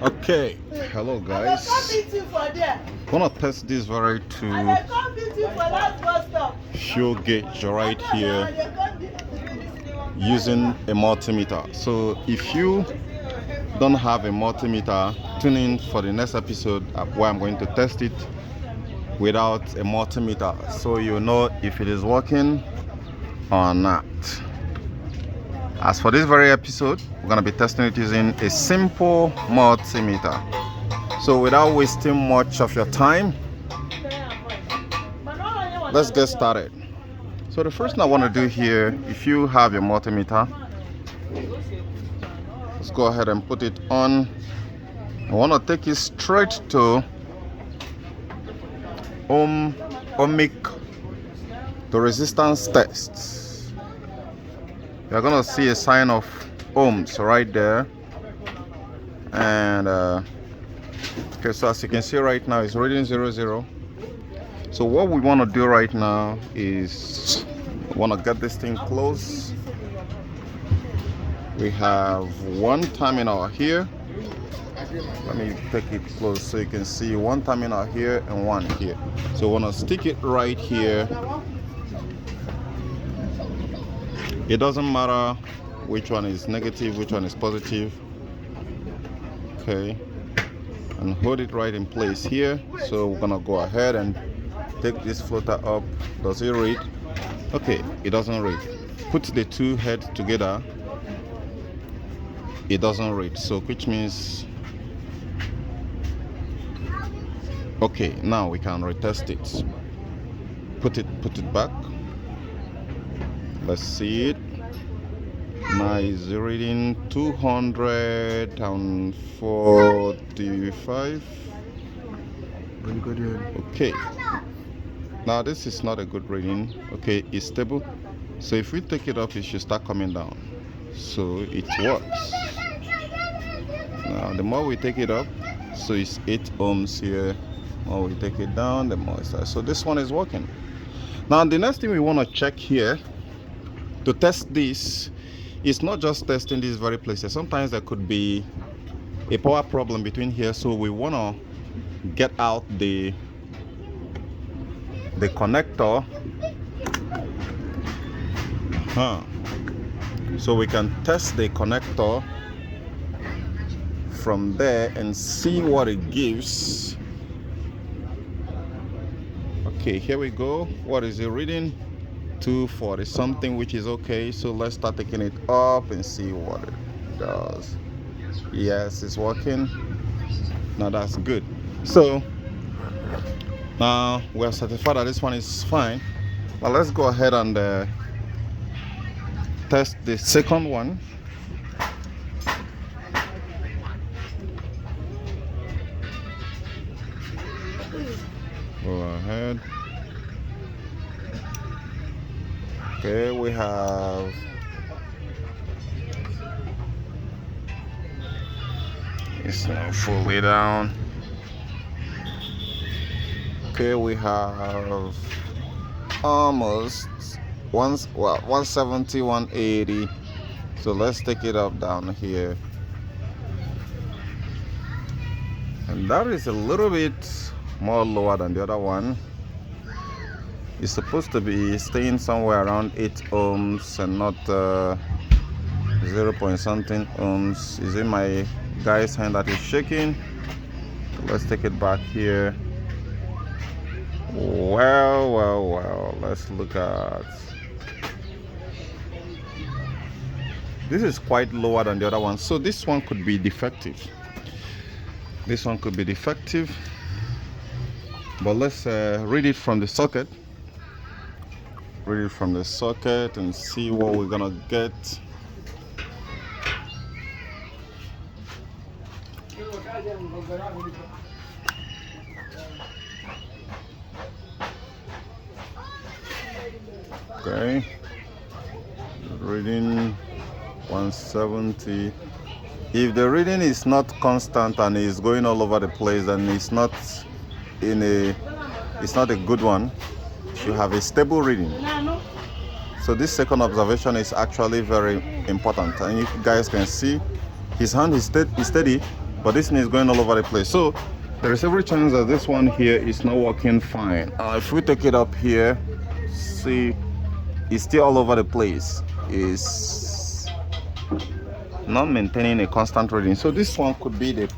Okay, hello guys. Gonna test this very to fuel gauge right here using a multimeter. So if you don't have a multimeter, tune in for the next episode where I'm going to test it without a multimeter, so you know if it is working or not. As for this very episode, we're going to be testing it using a simple multimeter. So without wasting much of your time, let's get started. So the first thing I want to do here, if you have your multimeter, let's go ahead and put it on. I want to take it straight to ohmic to resistance test. You're gonna see a sign of ohms right there, and okay, so as you can see right now it's reading 00. So what we want to do right now is we want to get this thing close. We have one terminal here. Let me take it close so you can see one terminal here and one here. So we want to stick it right here. It doesn't matter which one is negative, which one is positive. Okay, and hold it right in place here. So we're gonna go ahead and take this floater up. Does it read? Okay, it doesn't read. Put the two heads together. It doesn't read. So which means okay, now we can retest it. Put it back. Let's see it. Now it's reading 245. Okay. Now this is not a good reading. Okay, it's stable. So if we take it up, it should start coming down. So it works. Now the more we take it up, so it's 8 ohms here. The more we take it down, the more it's so this one is working. Now the next thing we want to check here to test this is not just testing these very places. Sometimes there could be a power problem between here, so we want to get out the connector, so we can test the connector from there and see what it gives. Okay, here we go. What is it reading? 240 something, which is okay. So let's start taking it up and see what it does. Yes, it's working. Now that's good. So now we're certified that this one is fine. Now let's go ahead and test the second one. Go ahead. Okay, we have it's now fully down. Okay, we have almost 170, 180. So let's take it up down here. And that is a little bit more lower than the other one. It's supposed to be staying somewhere around 8 ohms and not 0 point something ohms. Is in my guy's hand that is shaking. So let's take it back here. Well, let's look at this. Is quite lower than the other one, so this one could be defective. This one could be defective, but let's read it from the socket. Read it from the socket and see what we're gonna get. Okay, reading 170. If the reading is not constant and is going all over the place, then it's not a good one. You should have a stable reading. So this second observation is actually very important, and you guys can see his hand is steady, but this thing is going all over the place. So there is every chance that this one here is not working fine. If we take it up here, see, it's still all over the place. It's not maintaining a constant reading. So this one could be the